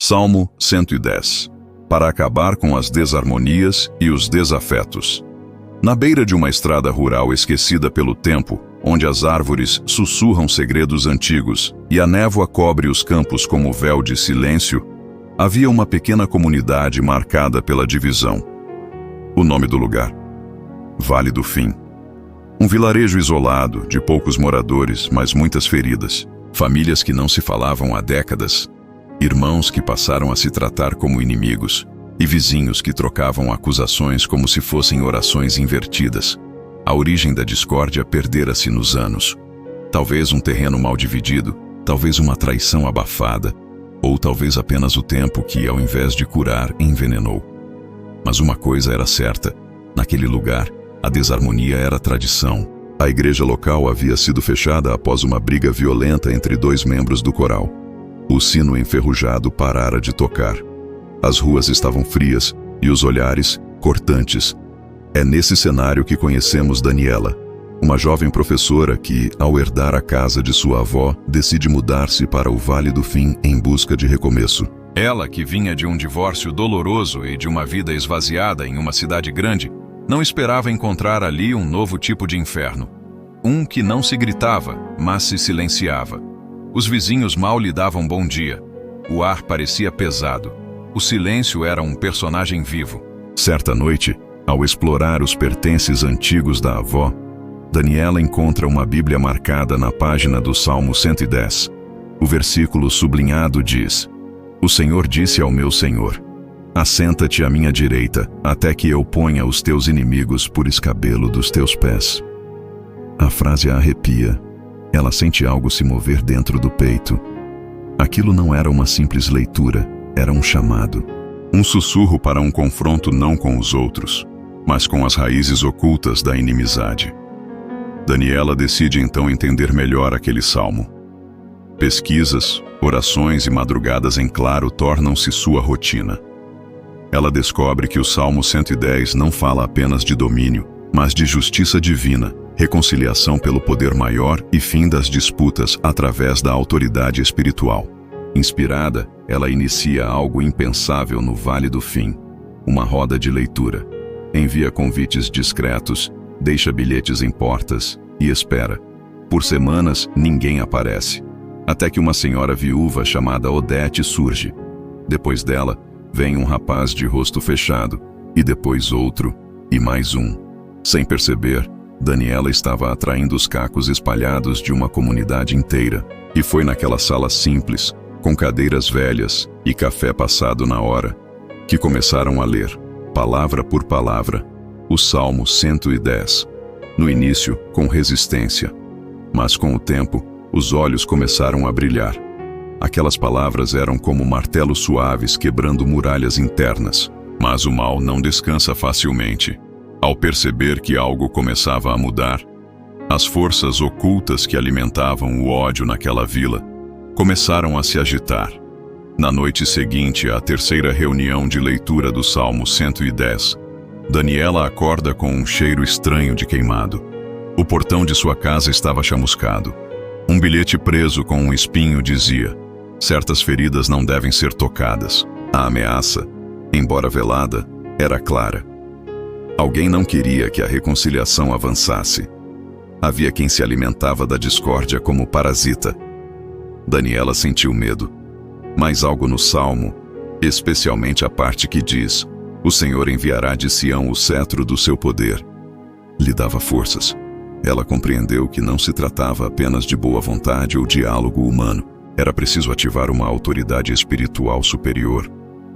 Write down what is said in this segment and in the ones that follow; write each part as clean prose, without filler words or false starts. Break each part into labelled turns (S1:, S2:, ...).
S1: Salmo 110. Para acabar com as desarmonias e os desafetos. Na beira de uma estrada rural esquecida pelo tempo, onde as árvores sussurram segredos antigos e a névoa cobre os campos como véu de silêncio, havia uma pequena comunidade marcada pela divisão. O nome do lugar: Vale do Fim. Um vilarejo isolado, de poucos moradores, mas muitas feridas. Famílias que não se falavam há décadas. Irmãos que passaram a se tratar como inimigos. E vizinhos que trocavam acusações como se fossem orações invertidas. A origem da discórdia perdera-se nos anos. Talvez um terreno mal dividido, talvez uma traição abafada, ou talvez apenas o tempo que, ao invés de curar, envenenou. Mas uma coisa era certa: naquele lugar, a desarmonia era tradição. A igreja local havia sido fechada após uma briga violenta entre dois membros do coral. O sino enferrujado parara de tocar. As ruas estavam frias e os olhares cortantes. É nesse cenário que conhecemos Daniela, uma jovem professora que, ao herdar a casa de sua avó, decide mudar-se para o Vale do Fim em busca de recomeço. Ela, que vinha de um divórcio doloroso e de uma vida esvaziada em uma cidade grande, não esperava encontrar ali um novo tipo de inferno. Um que não se gritava, mas se silenciava. Os vizinhos mal lhe davam bom dia. O ar parecia pesado. O silêncio era um personagem vivo. Certa noite, ao explorar os pertences antigos da avó, Daniela encontra uma Bíblia marcada na página do Salmo 110. O versículo sublinhado diz: "O Senhor disse ao meu Senhor: assenta-te à minha direita, até que eu ponha os teus inimigos por escabelo dos teus pés." A frase a arrepia. Ela sente algo se mover dentro do peito. Aquilo não era uma simples leitura, era um chamado. Um sussurro para um confronto não com os outros, mas com as raízes ocultas da inimizade. Daniela decide então entender melhor aquele salmo. Pesquisas, orações e madrugadas em claro tornam-se sua rotina. Ela descobre que o Salmo 110 não fala apenas de domínio, mas de justiça divina, reconciliação pelo poder maior e fim das disputas através da autoridade espiritual. Inspirada, ela inicia algo impensável no Vale do Fim, uma roda de leitura. Envia convites discretos, deixa bilhetes em portas e espera. Por semanas, ninguém aparece, até que uma senhora viúva chamada Odete surge. Depois dela, vem um rapaz de rosto fechado, e depois outro, e mais um. Sem perceber, Daniela estava atraindo os cacos espalhados de uma comunidade inteira. E foi naquela sala simples, com cadeiras velhas e café passado na hora, que começaram a ler, palavra por palavra, o Salmo 110. No início, com resistência. Mas com o tempo, os olhos começaram a brilhar. Aquelas palavras eram como martelos suaves quebrando muralhas internas. Mas o mal não descansa facilmente. Ao perceber que algo começava a mudar, as forças ocultas que alimentavam o ódio naquela vila começaram a se agitar. Na noite seguinte à terceira reunião de leitura do Salmo 110, Daniela acorda com um cheiro estranho de queimado. O portão de sua casa estava chamuscado. Um bilhete preso com um espinho dizia: certas feridas não devem ser tocadas. A ameaça, embora velada, era clara. Alguém não queria que a reconciliação avançasse. Havia quem se alimentava da discórdia como parasita. Daniela sentiu medo. Mas algo no Salmo, especialmente a parte que diz: "O Senhor enviará de Sião o cetro do seu poder", lhe dava forças. Ela compreendeu que não se tratava apenas de boa vontade ou diálogo humano. Era preciso ativar uma autoridade espiritual superior,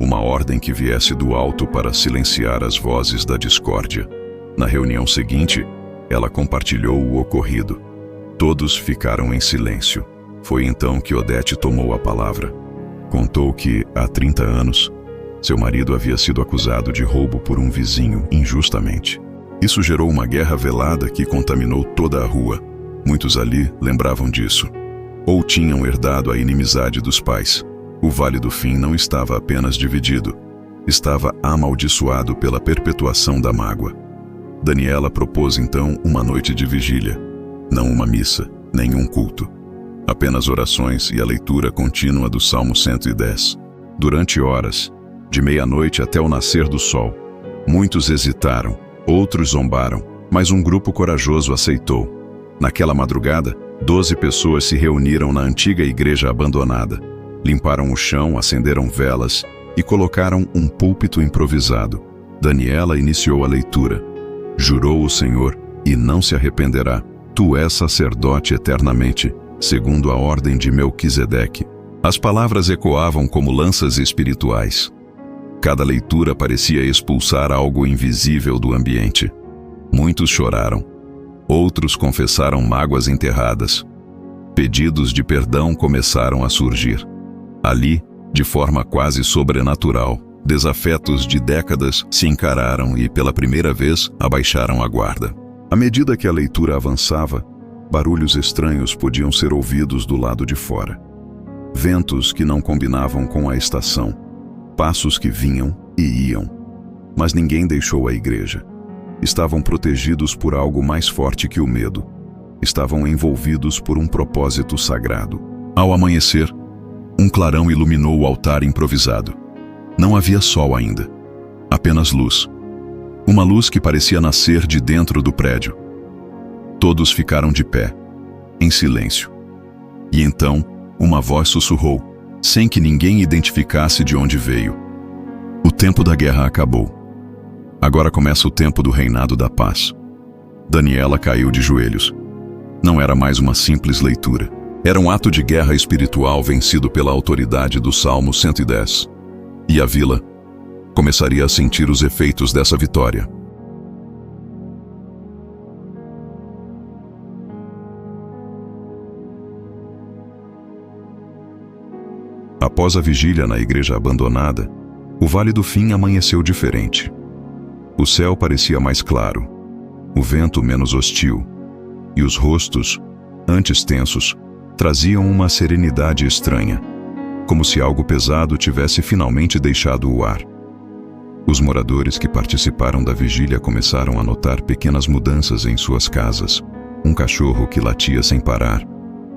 S1: uma ordem que viesse do alto para silenciar as vozes da discórdia. Na reunião seguinte, ela compartilhou o ocorrido. Todos ficaram em silêncio. Foi então que Odete tomou a palavra. Contou que, há 30 anos, seu marido havia sido acusado de roubo por um vizinho injustamente. Isso gerou uma guerra velada que contaminou toda a rua. Muitos ali lembravam disso. Ou tinham herdado a inimizade dos pais. O Vale do Fim não estava apenas dividido. Estava amaldiçoado pela perpetuação da mágoa. Daniela propôs então uma noite de vigília. Não uma missa, nem um culto. Apenas orações e a leitura contínua do Salmo 110. durante horas, de meia-noite até o nascer do sol. Muitos hesitaram, outros zombaram, mas um grupo corajoso aceitou. Naquela madrugada, 12 pessoas se reuniram na antiga igreja abandonada. Limparam o chão, acenderam velas e colocaram um púlpito improvisado. Daniela iniciou a leitura. Jurou o Senhor e não se arrependerá. Tu és sacerdote eternamente, segundo a ordem de Melquisedeque. As palavras ecoavam como lanças espirituais. Cada leitura parecia expulsar algo invisível do ambiente. Muitos choraram. Outros confessaram mágoas enterradas. Pedidos de perdão começaram a surgir. Ali, de forma quase sobrenatural, desafetos de décadas se encararam e, pela primeira vez, abaixaram a guarda. À medida que a leitura avançava, barulhos estranhos podiam ser ouvidos do lado de fora. Ventos que não combinavam com a estação, passos que vinham e iam. Mas ninguém deixou a igreja. Estavam protegidos por algo mais forte que o medo. Estavam envolvidos por um propósito sagrado. Ao amanhecer, um clarão iluminou o altar improvisado. Não havia sol ainda, apenas luz. Uma luz que parecia nascer de dentro do prédio. Todos ficaram de pé, em silêncio. E então, uma voz sussurrou, sem que ninguém identificasse de onde veio. O tempo da guerra acabou. Agora começa o tempo do reinado da paz. Daniela caiu de joelhos. Não era mais uma simples leitura. Era um ato de guerra espiritual vencido pela autoridade do Salmo 110. E a vila começaria a sentir os efeitos dessa vitória. Após a vigília na igreja abandonada, o Vale do Fim amanheceu diferente. O céu parecia mais claro, o vento menos hostil, e os rostos, antes tensos, traziam uma serenidade estranha, como se algo pesado tivesse finalmente deixado o ar. Os moradores que participaram da vigília começaram a notar pequenas mudanças em suas casas. Um cachorro que latia sem parar,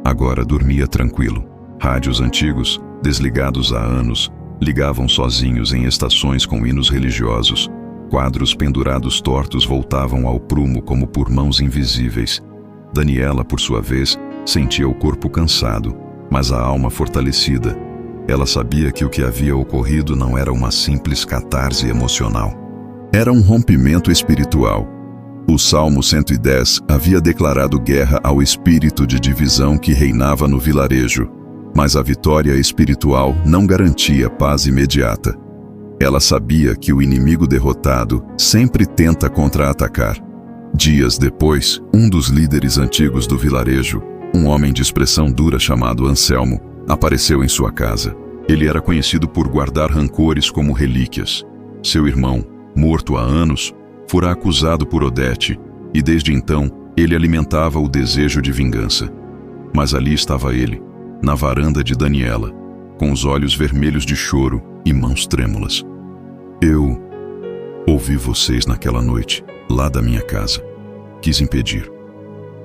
S1: agora dormia tranquilo. Rádios antigos, desligados há anos, ligavam sozinhos em estações com hinos religiosos. Quadros pendurados tortos voltavam ao prumo como por mãos invisíveis. Daniela, por sua vez, sentia o corpo cansado, mas a alma fortalecida. Ela sabia que o que havia ocorrido não era uma simples catarse emocional. Era um rompimento espiritual. O Salmo 110 havia declarado guerra ao espírito de divisão que reinava no vilarejo, mas a vitória espiritual não garantia paz imediata. Ela sabia que o inimigo derrotado sempre tenta contra-atacar. Dias depois, um dos líderes antigos do vilarejo, um homem de expressão dura chamado Anselmo, apareceu em sua casa. Ele era conhecido por guardar rancores como relíquias. Seu irmão, morto há anos, fora acusado por Odete, e desde então ele alimentava o desejo de vingança. Mas ali estava ele, na varanda de Daniela, com os olhos vermelhos de choro e mãos trêmulas. Eu ouvi vocês naquela noite, lá da minha casa. Quis impedir.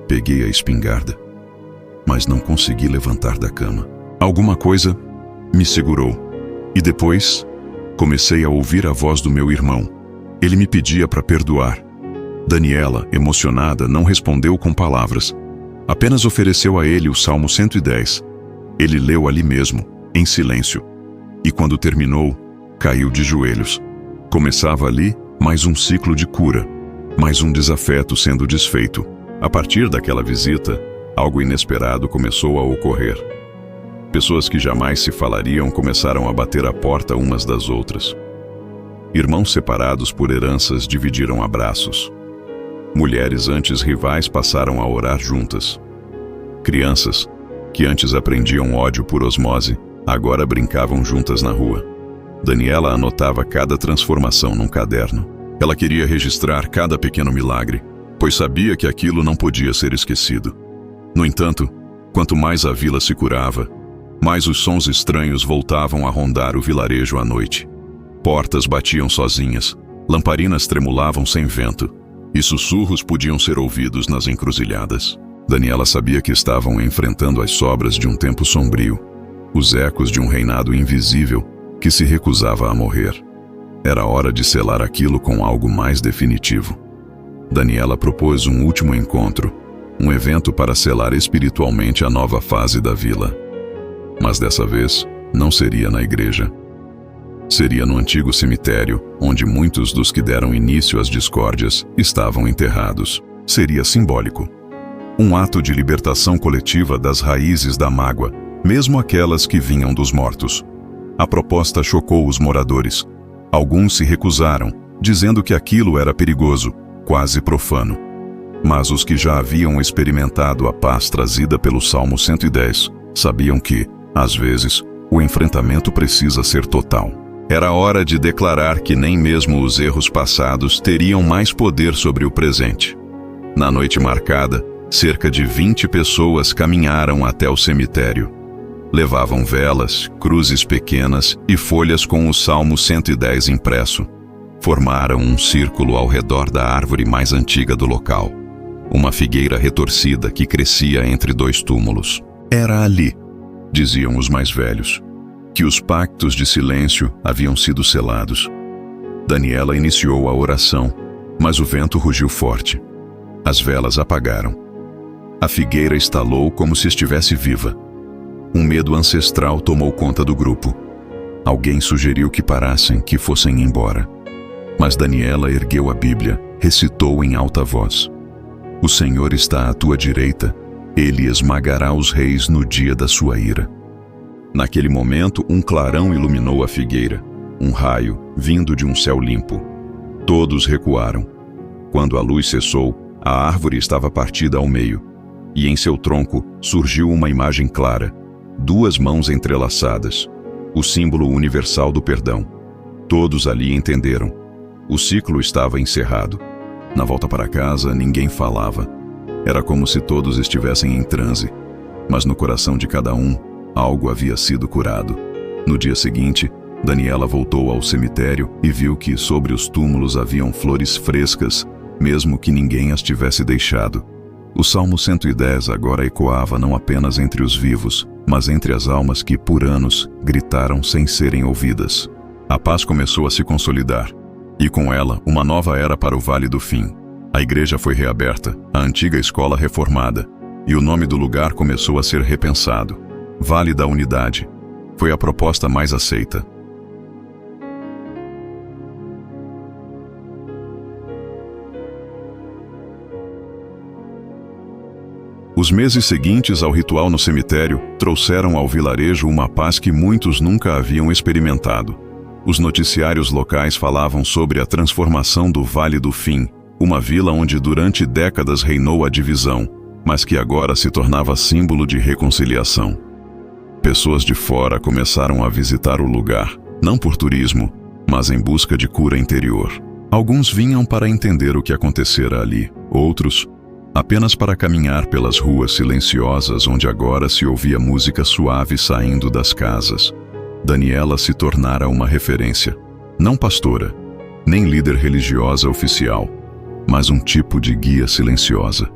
S1: Peguei a espingarda, mas não consegui levantar da cama. Alguma coisa me segurou. E depois, comecei a ouvir a voz do meu irmão. Ele me pedia para perdoar. Daniela, emocionada, não respondeu com palavras. Apenas ofereceu a ele o Salmo 110. Ele leu ali mesmo, em silêncio. E quando terminou, caiu de joelhos. Começava ali mais um ciclo de cura, mais um desafeto sendo desfeito. A partir daquela visita, algo inesperado começou a ocorrer. Pessoas que jamais se falariam começaram a bater a porta umas das outras. Irmãos separados por heranças dividiram abraços. Mulheres antes rivais passaram a orar juntas. Crianças, que antes aprendiam ódio por osmose, agora brincavam juntas na rua. Daniela anotava cada transformação num caderno. Ela queria registrar cada pequeno milagre, pois sabia que aquilo não podia ser esquecido. No entanto, quanto mais a vila se curava, mais os sons estranhos voltavam a rondar o vilarejo à noite. Portas batiam sozinhas, lamparinas tremulavam sem vento, e sussurros podiam ser ouvidos nas encruzilhadas. Daniela sabia que estavam enfrentando as sobras de um tempo sombrio, os ecos de um reinado invisível que se recusava a morrer. Era hora de selar aquilo com algo mais definitivo. Daniela propôs um último encontro, um evento para selar espiritualmente a nova fase da vila. Mas dessa vez, não seria na igreja. Seria no antigo cemitério, onde muitos dos que deram início às discórdias estavam enterrados. Seria simbólico. Um ato de libertação coletiva das raízes da mágoa, mesmo aquelas que vinham dos mortos. A proposta chocou os moradores. Alguns se recusaram, dizendo que aquilo era perigoso, quase profano. Mas os que já haviam experimentado a paz trazida pelo Salmo 110 sabiam que, às vezes, o enfrentamento precisa ser total. Era hora de declarar que nem mesmo os erros passados teriam mais poder sobre o presente. Na noite marcada, cerca de 20 pessoas caminharam até o cemitério. Levavam velas, cruzes pequenas e folhas com o Salmo 110 impresso. Formaram um círculo ao redor da árvore mais antiga do local. Uma figueira retorcida que crescia entre dois túmulos. Era ali, diziam os mais velhos, que os pactos de silêncio haviam sido selados. Daniela iniciou a oração, mas o vento rugiu forte. As velas apagaram. A figueira estalou como se estivesse viva. Um medo ancestral tomou conta do grupo. Alguém sugeriu que parassem, que fossem embora. Mas Daniela ergueu a Bíblia, recitou em alta voz: O Senhor está à tua direita, Ele esmagará os reis no dia da sua ira. Naquele momento, um clarão iluminou a figueira, um raio vindo de um céu limpo. Todos recuaram. Quando a luz cessou, a árvore estava partida ao meio, e em seu tronco surgiu uma imagem clara, 2 mãos entrelaçadas, o símbolo universal do perdão. Todos ali entenderam. O ciclo estava encerrado. Na volta para casa, ninguém falava. Era como se todos estivessem em transe. Mas no coração de cada um, algo havia sido curado. No dia seguinte, Daniela voltou ao cemitério e viu que sobre os túmulos haviam flores frescas, mesmo que ninguém as tivesse deixado. O Salmo 110 agora ecoava não apenas entre os vivos, mas entre as almas que, por anos, gritaram sem serem ouvidas. A paz começou a se consolidar, e com ela, uma nova era para o Vale do Fim. A igreja foi reaberta, a antiga escola reformada, e o nome do lugar começou a ser repensado. Vale da Unidade foi a proposta mais aceita. Os meses seguintes ao ritual no cemitério trouxeram ao vilarejo uma paz que muitos nunca haviam experimentado. Os noticiários locais falavam sobre a transformação do Vale do Fim, uma vila onde durante décadas reinou a divisão, mas que agora se tornava símbolo de reconciliação. Pessoas de fora começaram a visitar o lugar, não por turismo, mas em busca de cura interior. Alguns vinham para entender o que acontecera ali, outros apenas para caminhar pelas ruas silenciosas onde agora se ouvia música suave saindo das casas. Daniela se tornara uma referência, não pastora, nem líder religiosa oficial, mas um tipo de guia silenciosa.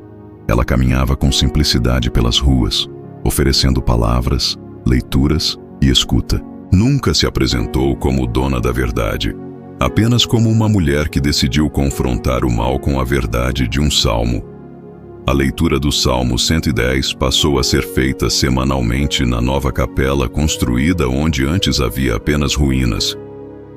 S1: Ela caminhava com simplicidade pelas ruas, oferecendo palavras, leituras e escuta. Nunca se apresentou como dona da verdade, apenas como uma mulher que decidiu confrontar o mal com a verdade de um salmo. A leitura do Salmo 110 passou a ser feita semanalmente na nova capela construída onde antes havia apenas ruínas.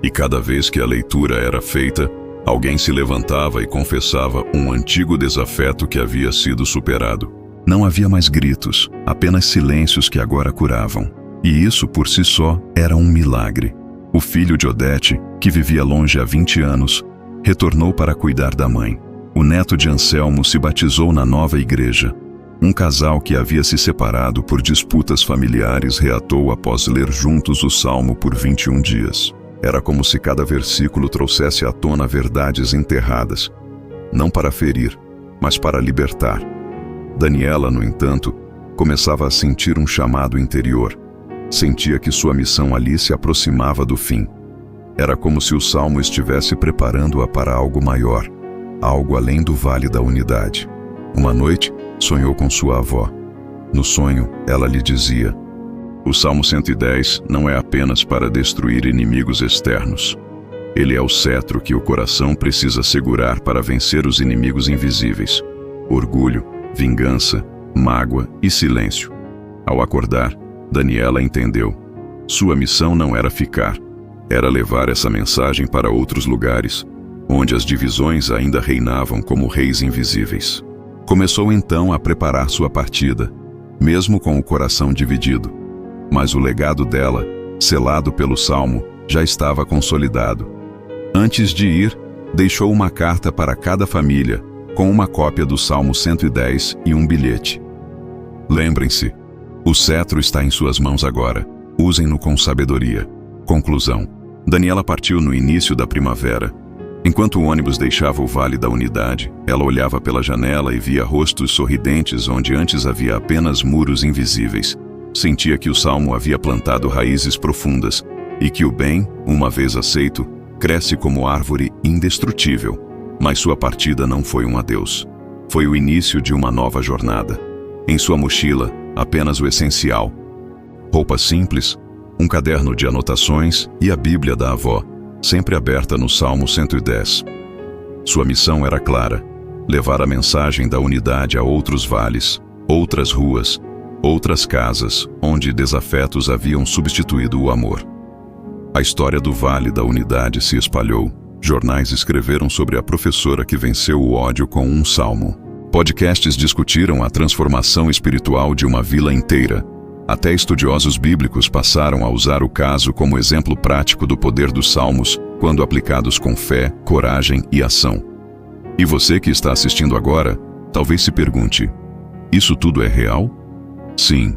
S1: E cada vez que a leitura era feita, alguém se levantava e confessava um antigo desafeto que havia sido superado. Não havia mais gritos, apenas silêncios que agora curavam. E isso por si só era um milagre. O filho de Odete, que vivia longe há 20 anos, retornou para cuidar da mãe. O neto de Anselmo se batizou na nova igreja. Um casal que havia se separado por disputas familiares reatou após ler juntos o Salmo por 21 dias. Era como se cada versículo trouxesse à tona verdades enterradas, não para ferir, mas para libertar. Daniela, no entanto, começava a sentir um chamado interior. Sentia que sua missão ali se aproximava do fim. Era como se o Salmo estivesse preparando-a para algo maior, algo além do Vale da Unidade. Uma noite, sonhou com sua avó. No sonho, ela lhe dizia: O Salmo 110 não é apenas para destruir inimigos externos. Ele é o cetro que o coração precisa segurar para vencer os inimigos invisíveis: orgulho, vingança, mágoa e silêncio. Ao acordar, Daniela entendeu. Sua missão não era ficar, era levar essa mensagem para outros lugares, onde as divisões ainda reinavam como reis invisíveis. Começou então a preparar sua partida, mesmo com o coração dividido. Mas o legado dela, selado pelo Salmo, já estava consolidado. Antes de ir, deixou uma carta para cada família, com uma cópia do Salmo 110 e um bilhete. Lembrem-se, o cetro está em suas mãos agora. Usem-no com sabedoria. Conclusão. Daniela partiu no início da primavera. Enquanto o ônibus deixava o Vale da Unidade, ela olhava pela janela e via rostos sorridentes onde antes havia apenas muros invisíveis. Sentia que o Salmo havia plantado raízes profundas e que o bem, uma vez aceito, cresce como árvore indestrutível. Mas sua partida não foi um adeus. Foi o início de uma nova jornada. Em sua mochila, apenas o essencial: roupa simples, um caderno de anotações e a Bíblia da avó, sempre aberta no Salmo 110. Sua missão era clara: levar a mensagem da unidade a outros vales, outras ruas, outras casas, onde desafetos haviam substituído o amor. A história do Vale da Unidade se espalhou. Jornais escreveram sobre a professora que venceu o ódio com um salmo. Podcasts discutiram a transformação espiritual de uma vila inteira. Até estudiosos bíblicos passaram a usar o caso como exemplo prático do poder dos salmos, quando aplicados com fé, coragem e ação. E você que está assistindo agora, talvez se pergunte: isso tudo é real? Sim,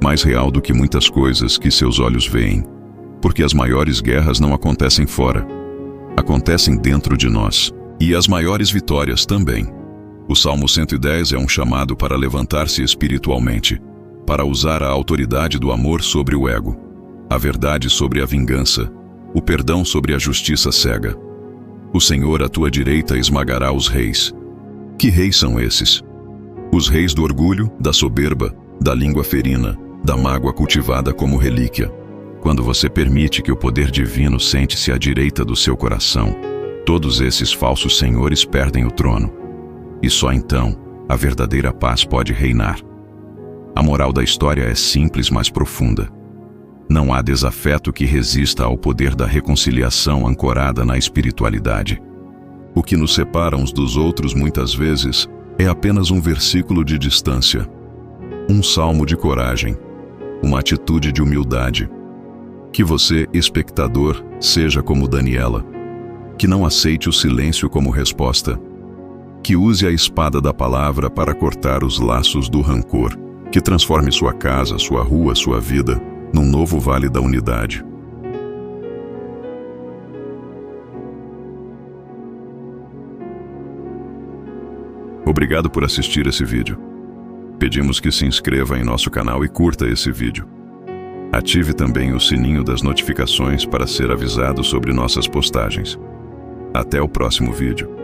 S1: mais real do que muitas coisas que seus olhos veem. Porque as maiores guerras não acontecem fora. Acontecem dentro de nós. E as maiores vitórias também. O Salmo 110 é um chamado para levantar-se espiritualmente, para usar a autoridade do amor sobre o ego, a verdade sobre a vingança, o perdão sobre a justiça cega. O Senhor à tua direita esmagará os reis. Que reis são esses? Os reis do orgulho, da soberba, da língua ferina, da mágoa cultivada como relíquia. Quando você permite que o poder divino sente-se à direita do seu coração, todos esses falsos senhores perdem o trono. E só então a verdadeira paz pode reinar. A moral da história é simples, mas profunda. Não há desafeto que resista ao poder da reconciliação ancorada na espiritualidade. O que nos separa uns dos outros muitas vezes é apenas um versículo de distância, um salmo de coragem, uma atitude de humildade. Que você, espectador, seja como Daniela, que não aceite o silêncio como resposta, que use a espada da palavra para cortar os laços do rancor, que transforme sua casa, sua rua, sua vida, num novo Vale da Unidade. Obrigado por assistir esse vídeo. Pedimos que se inscreva em nosso canal e curta esse vídeo. Ative também o sininho das notificações para ser avisado sobre nossas postagens. Até o próximo vídeo.